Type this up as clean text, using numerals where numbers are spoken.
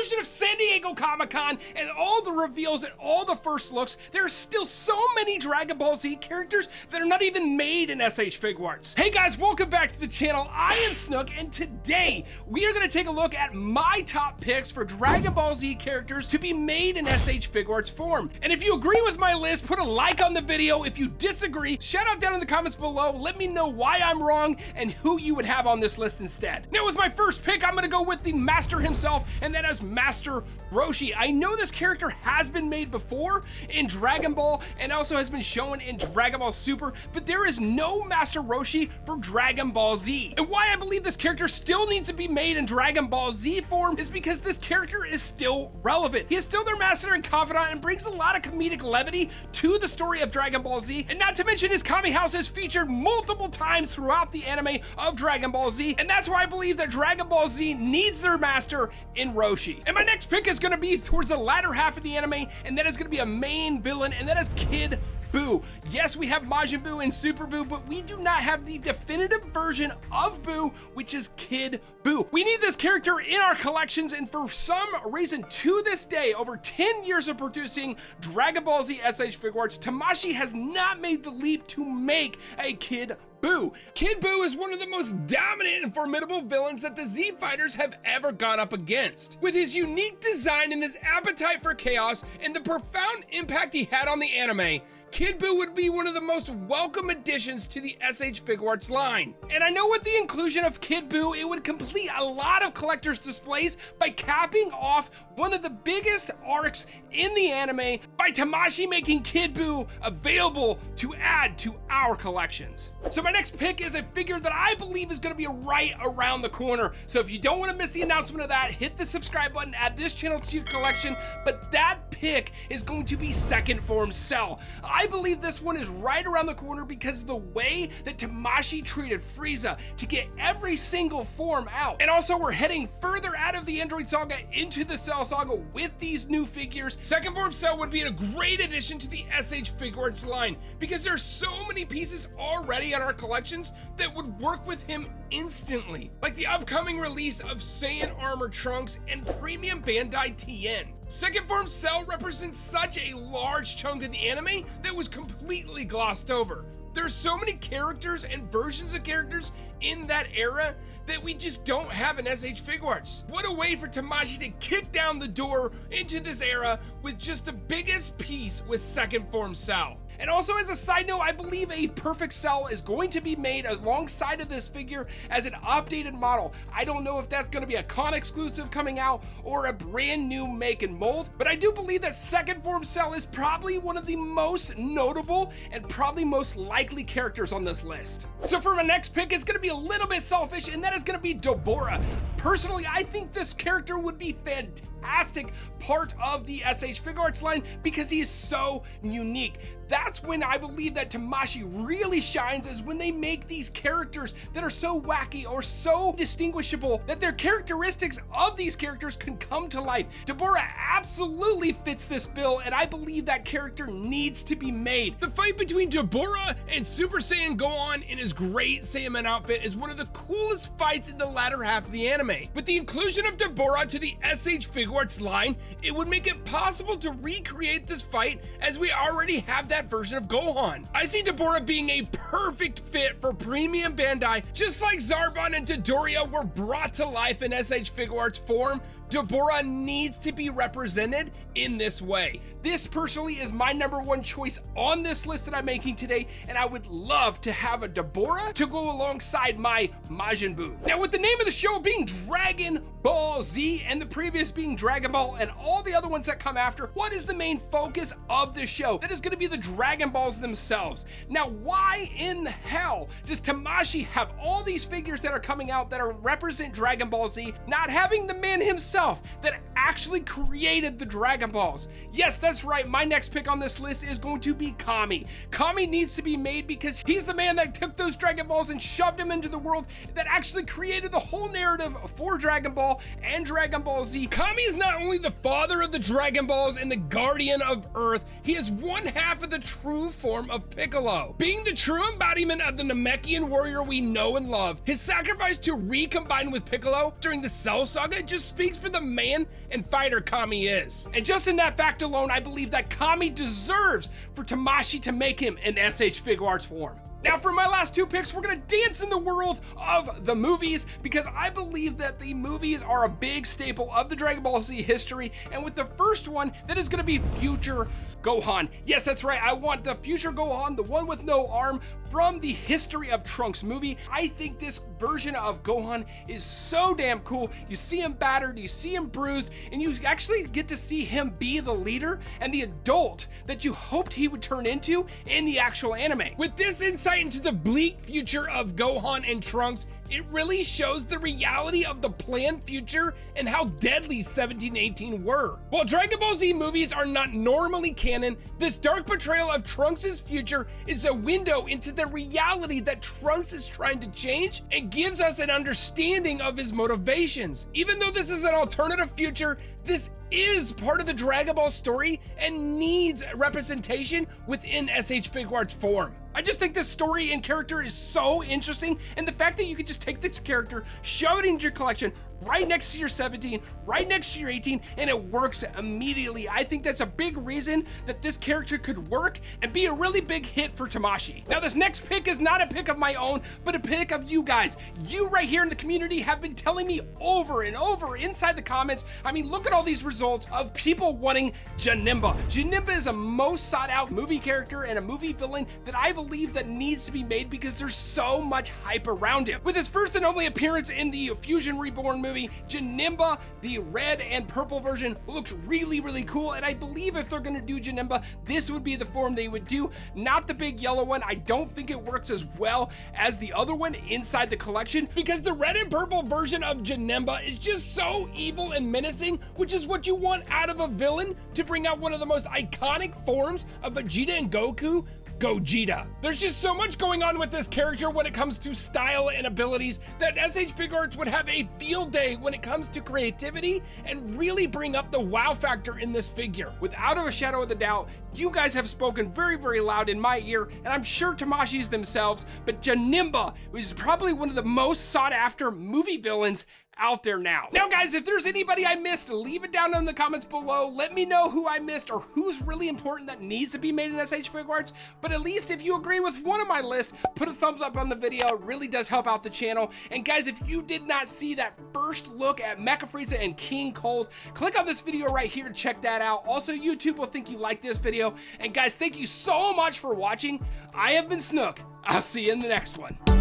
conclusion of San Diego Comic-Con and all the reveals and all the first looks, there are still so many Dragon Ball Z characters that are not even made in SH Figuarts. Hey guys, welcome back to the channel. I am Snook, and today we are going to take a look at my top picks for Dragon Ball Z characters to be made in SH Figuarts form. And if you agree with my list, put a like on the video. If you disagree, shout out down in the comments below. Let me know why I'm wrong and who you would have on this list instead. Now with my first pick, I'm going to go with the master himself, and that is Master Roshi. I know this character has been made before in Dragon Ball and also has been shown in Dragon Ball Super, but there is no Master Roshi for Dragon Ball Z. And why I believe this character still needs to be made in Dragon Ball Z form is because this character is still relevant. He is still their master and confidant and brings a lot of comedic levity to the story of Dragon Ball Z, and not to mention his Kami House is featured multiple times throughout the anime of Dragon Ball Z, and that's why I believe that Dragon Ball Z needs their master in Roshi. And my next pick is going to be towards the latter half of the anime, and that is going to be a main villain, and that is Kid Buu. Yes, we have Majin Buu and Super Buu, but we do not have the definitive version of Buu, which is Kid Buu. We need this character in our collections, and for some reason, to this day, over 10 years of producing Dragon Ball Z SH Figuarts, Tamashii has not made the leap to make a Kid Buu. Kid Buu is one of the most dominant and formidable villains that the Z Fighters have ever gone up against. With his unique design and his appetite for chaos and the profound impact he had on the anime, Kid Buu would be one of the most welcome additions to the SH Figuarts line. And I know with the inclusion of Kid Buu, it would complete a lot of collector's displays by capping off one of the biggest arcs in the anime by Tamashii making Kid Buu available to add to our collections. So my next pick is a figure that I believe is going to be right around the corner. So if you don't want to miss the announcement of that, hit the subscribe button, add this channel to your collection. But that pick is going to be Second Form Cell. I believe this one is right around the corner because of the way that Tamashii treated Frieza to get every single form out. And also we're heading further out of the Android Saga into the Cell Saga with these new figures. Second Form Cell would be a great addition to the SH Figuarts line because there's so many pieces already on our collections that would work with him instantly, like the upcoming release of Saiyan Armor Trunks and Premium Bandai Tien. Second Form Cell represents such a large chunk of the anime that was completely glossed over. There's so many characters and versions of characters in that era that we just don't have in SH Figuarts. What a way for Tamashii to kick down the door into this era with just the biggest piece with Second Form Cell. And also as a side note, I believe a Perfect Cell is going to be made alongside of this figure as an updated model. I don't know if that's going to be a con exclusive coming out or a brand new make and mold, but I do believe that Second Form Cell is probably one of the most notable and probably most likely characters on this list. So for my next pick, it's going to be a little bit selfish, and that is going to be Dabura. Personally, I think this character would be fantastic part of the SH Figuarts line because he is so unique. That's when I believe that Tamashii really shines, is when they make these characters that are so wacky or so distinguishable that their characteristics of these characters can come to life. Dabura absolutely fits this bill, and I believe that character needs to be made. The fight between Dabura and Super Saiyan Gohan in his great Saiyaman outfit is one of the coolest fights in the latter half of the anime. With the inclusion of Dabura to the SH Figuarts line, it would make it possible to recreate this fight as we already have that version of Gohan. I see Dabura being a perfect fit for Premium Bandai, just like Zarbon and Dodoria were brought to life in SH Figuarts form. Dabura needs to be represented in this way. This personally is my #1 choice on this list that I'm making today, and I would love to have a Dabura to go alongside my Majin Buu. Now with the name of the show being Dragon Ball Z and the previous being Dragon Ball and all the other ones that come after, what is the main focus of the show? That is going to be the Dragon Balls themselves. Now why in the hell does Tamashii have all these figures that are coming out that are represent Dragon Ball Z, not having the man himself that actually created the Dragon Balls? Yes, that's right, my next pick on this list is going to be Kami. Kami needs to be made because he's the man that took those Dragon Balls and shoved them into the world that actually created the whole narrative for Dragon Ball and Dragon Ball Z. Kami is not only the father of the Dragon Balls and the guardian of Earth, he is one half of the true form of Piccolo. Being the true embodiment of the Namekian warrior we know and love, his sacrifice to recombine with Piccolo during the Cell Saga just speaks for the man and fighter Kami is. And just in that fact alone, I believe that Kami deserves for Tamashii to make him in SH Figuarts form. Now for my last two picks, we're gonna dance in the world of the movies because I believe that the movies are a big staple of the Dragon Ball Z history, and with the first one, that is gonna be future Gohan. Yes, that's right, I want the future Gohan, the one with no arm, from the History of Trunks movie. I think this version of Gohan is so damn cool. You see him battered, you see him bruised, and you actually get to see him be the leader and the adult that you hoped he would turn into in the actual anime. With this insight into the bleak future of Gohan and Trunks, it really shows the reality of the planned future and how deadly 1718 were. While Dragon Ball Z movies are not normally canon, this dark portrayal of Trunks' future is a window into the reality that Trunks is trying to change and gives us an understanding of his motivations. Even though this is an alternative future, this is part of the Dragon Ball story and needs representation within SH Figuarts form. I just think this story and character is so interesting, and the fact that you could just take this character, shove it into your collection, right next to your 17, right next to your 18, and it works immediately. I think that's a big reason that this character could work and be a really big hit for Tamashii. Now this next pick is not a pick of my own, but a pick of you guys. You right here in the community have been telling me over and over inside the comments, I mean, look at all these results of people wanting Janemba. Janemba is a most sought out movie character and a movie villain that I believe that needs to be made because there's so much hype around him. With his first and only appearance in the Fusion Reborn movie, Janemba, the red and purple version, looks really, really cool, and I believe if they're gonna do Janemba, this would be the form they would do, not the big yellow one. I don't think it works as well as the other one inside the collection because the red and purple version of Janemba is just so evil and menacing, which is what you want out of a villain to bring out one of the most iconic forms of Vegeta and Goku, Gogeta. There's just so much going on with this character when it comes to style and abilities that SH Figuarts would have a field day when it comes to creativity and really bring up the wow factor in this figure. Without a shadow of a doubt, you guys have spoken very, very loud in my ear, and I'm sure Tamashii's themselves, but Janemba is probably one of the most sought after movie villains out there now. Now guys, if there's anybody I missed, leave it down in the comments below. Let me know who I missed or who's really important that needs to be made in SH Figuarts. But at least if you agree with one of my lists, put a thumbs up on the video. It really does help out the channel. And guys, if you did not see that first look at Mecha Frieza and King Cold, click on this video right here to check that out. Also, YouTube will think you like this video. And guys, thank you so much for watching. I have been Snook. I'll see you in the next one.